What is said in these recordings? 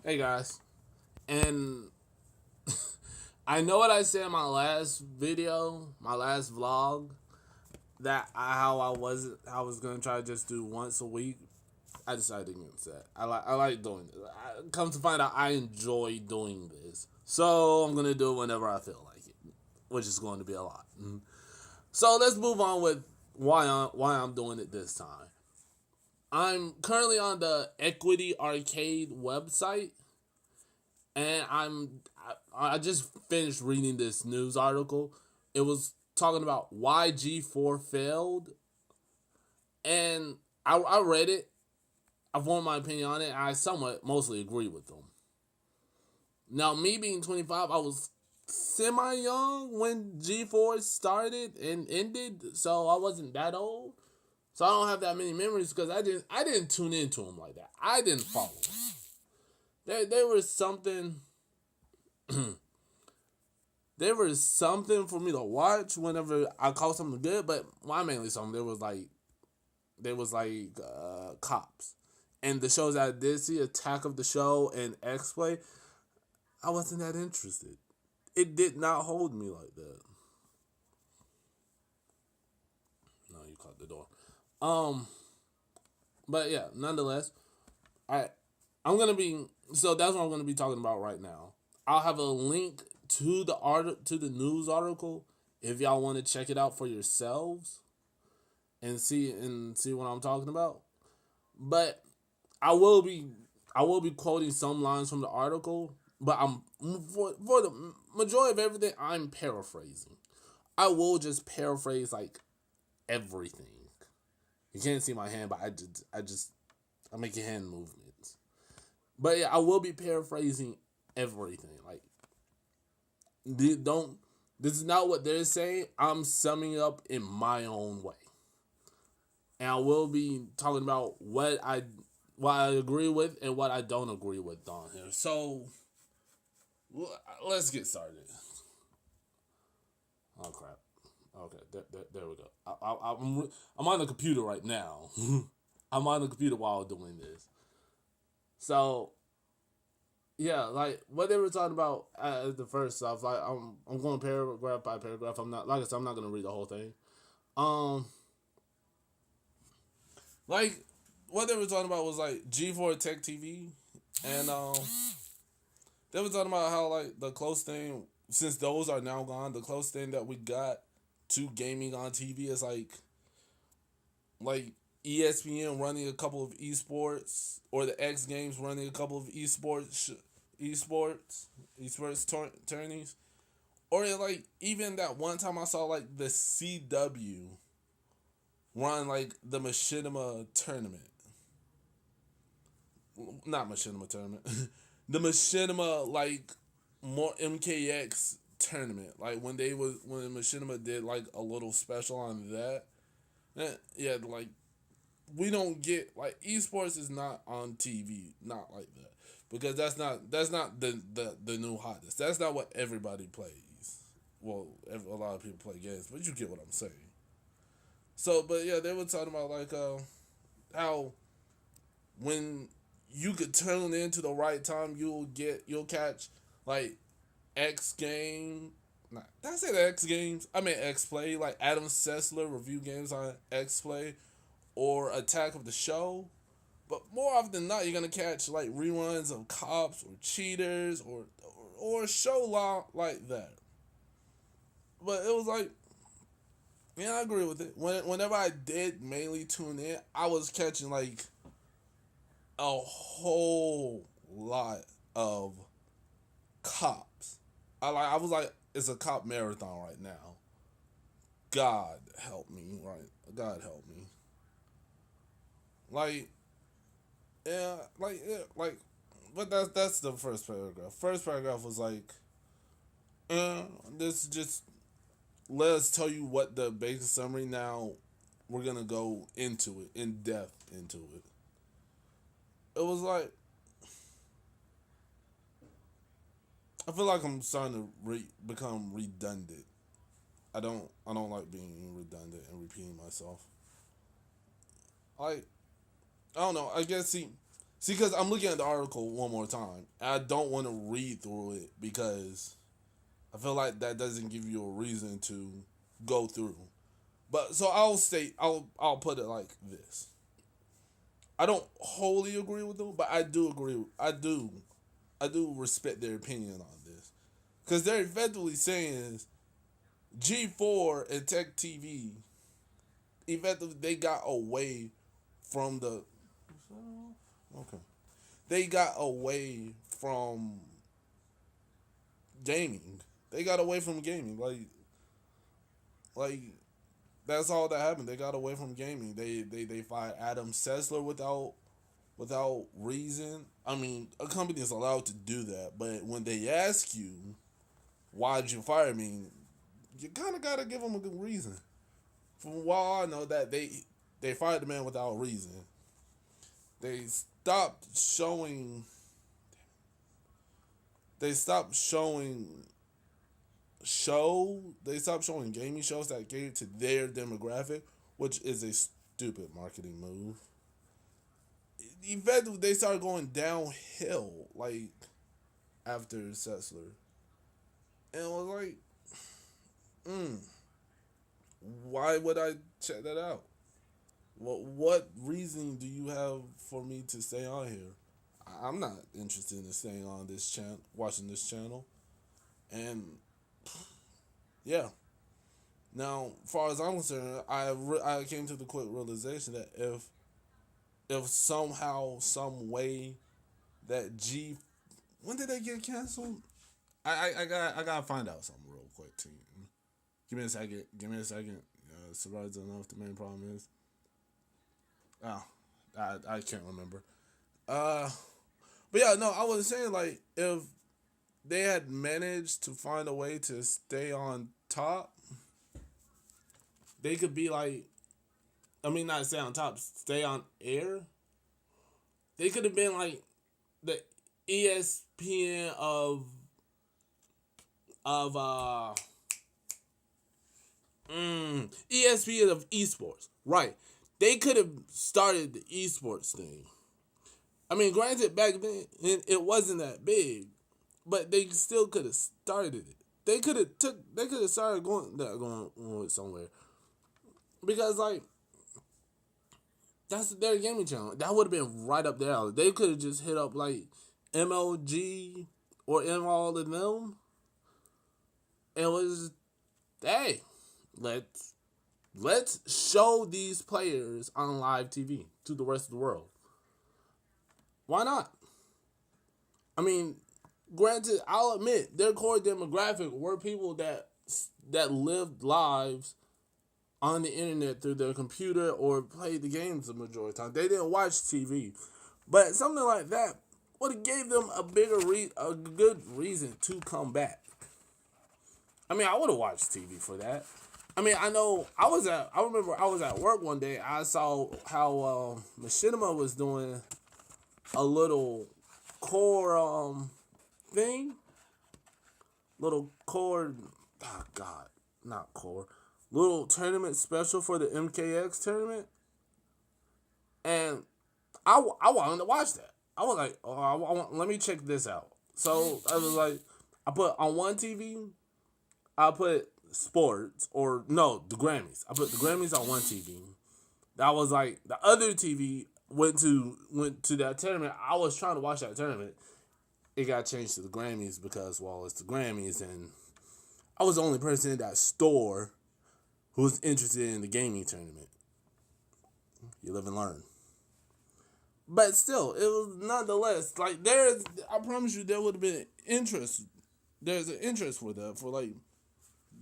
Hey guys, and I know what I said in my last video, my last vlog, that I was gonna try to just do once a week. I decided against that. I like doing it. Come to find out, I enjoy doing this, so I'm gonna do it whenever I feel like it, which is going to be a lot. So let's move on with why I'm doing it this time. I'm currently on the Equity Arcade website, and I just finished reading this news article. It was talking about why G4 failed, and I read it. I formed my opinion on it. And I somewhat mostly agree with them. Now, me being 25, I was semi young when G4 started and ended, so I wasn't that old. So I don't have that many memories because I didn't tune into them like that. I didn't follow them. There was something there was something for me to watch whenever I caught something good, but my mainly something there was like cops. And the shows that I did see, Attack of the Show and X Play, I wasn't that interested. It did not hold me like that. No, you caught the door. Um, but yeah, nonetheless, I I'm gonna be so that's what I'm gonna be talking about right now. I'll have a link to the news article if y'all want to check it out for yourselves and see what I'm talking about. But I will be I will be quoting some lines from the article, but for the majority of everything I'm paraphrasing. I will just paraphrase like everything. You can't see my hand, but I make hand movements. But yeah, I will be paraphrasing everything. Like, don't. This is not what they're saying. I'm summing it up in my own way, and I will be talking about what I agree with and what I don't agree with on here. So let's get started. Oh crap. Okay, there we go. I'm on the computer right now. I'm on the computer while doing this. So yeah, like what they were talking about at the first stuff. Like I'm going paragraph by paragraph. I'm not like I said. I'm not gonna read the whole thing. Um, like what they were talking about was like G4 Tech TV, and they were talking about how like the close thing, since those are now gone, the close thing that we got to gaming on TV is like ESPN running a couple of esports, or the X Games running a couple of esports tourneys, or like even that one time I saw like the CW run like the Machinima tournament, not Machinima tournament, the Machinima like more MKX tournament, like when Machinima did like a little special on that. Yeah, like we don't get like esports is not on TV, not like that, because that's not the new hotness. That's not what everybody plays. Well, a lot of people play games, but you get what I'm saying. So, but yeah, they were talking about like how when you could tune in to the right time, you'll catch like X game. Nah, did I say the X Games? I mean X Play, like Adam Sessler review games on X Play or Attack of the Show. But more often than not, you're gonna catch like reruns of Cops or Cheaters or a show law like that. But it was like, yeah, I agree with it. Whenever I did mainly tune in, I was catching like a whole lot of cops. I was like, it's a cop marathon right now. God help me, right? God help me. Like, like, but that's the first paragraph. First paragraph was like, uh, this just let us tell you what the basic summary. Now we're gonna go into it in depth into it. It was like I feel like I'm starting to become redundant. I don't like being redundant and repeating myself. Like I don't know. I guess see See, because I'm looking at the article one more time. I don't want to read through it because I feel like that doesn't give you a reason to go through. But so I'll put it like this. I don't wholly agree with them, but I do agree. I do respect their opinion on this because they're effectively saying is G4 and Tech TV effectively they got away from the okay. They got away from gaming. They got away from gaming. Like that's all that happened. They got away from gaming. They fired Adam Sessler without reason. I mean, a company is allowed to do that, but when they ask you why'd you fire me, you kind of gotta give them a good reason. From what I know, that they fired the man without reason. They stopped showing. They stopped showing They stopped showing gaming shows that cater to their demographic, which is a stupid marketing move. Eventually, they started going downhill, like after Sessler, and it was like, why would I check that out? What reason do you have for me to stay on here? I'm not interested in staying on this channel, watching this channel, and yeah. Now, as far as I'm concerned, I came to the quick realization that if somehow, some way, that G, when did they get canceled? I gotta find out something real quick to you. Give me a second. Give me a second. Surprised enough, the main problem is, oh, I can't remember. But yeah, no, I was saying like if they had managed to find a way to stay on top, they could be like, I mean, not stay on top, stay on air. They could have been like the ESPN of ESPN of esports, right? They could have started the esports thing. I mean, granted, back then it wasn't that big, but they still could have started it. They could have started going somewhere because like that's their gaming channel. That would have been right up their alley. They could have just hit up like MLG or M all of them, and it was, hey, let's show these players on live TV to the rest of the world. Why not? I mean, granted, I'll admit their core demographic were people that lived lives on the internet through their computer or played the games the majority of the time. They didn't watch TV, but something like that would have gave them a good reason to come back. I mean, I would have watched TV for that. I mean, I remember I was at work one day. I saw how Machinima was doing a little core thing. Little core, oh God, not core. Little tournament special for the MKX tournament. And I wanted to watch that. I was like, oh, let me check this out. So I was like, I put on one TV, I put sports, or no, the Grammys. I put the Grammys on one TV. That was like, the other TV went to that tournament. I was trying to watch that tournament. It got changed to the Grammys because, well, it's the Grammys, and I was the only person in that store who was interested in the gaming tournament. You live and learn. But still, it was nonetheless, like, I promise you, there would have been interest. There's an interest for that, for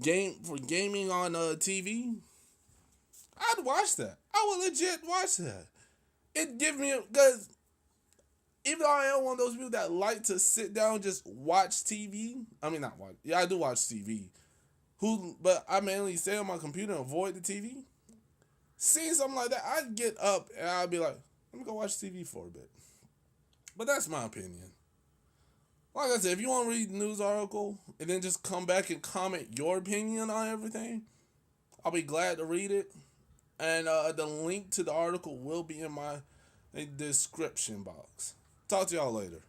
gaming on TV. I'd watch that. I would legit watch that. It give me, because even though I am one of those people that like to sit down and just watch TV, I mean, not watch, yeah, I do watch TV, but I mainly stay on my computer and avoid the TV. Seeing something like that, I'd get up and I'd be like, let me go watch TV for a bit. But that's my opinion. Like I said, if you want to read the news article and then just come back and comment your opinion on everything, I'll be glad to read it. And the link to the article will be in my in the description box. Talk to y'all later.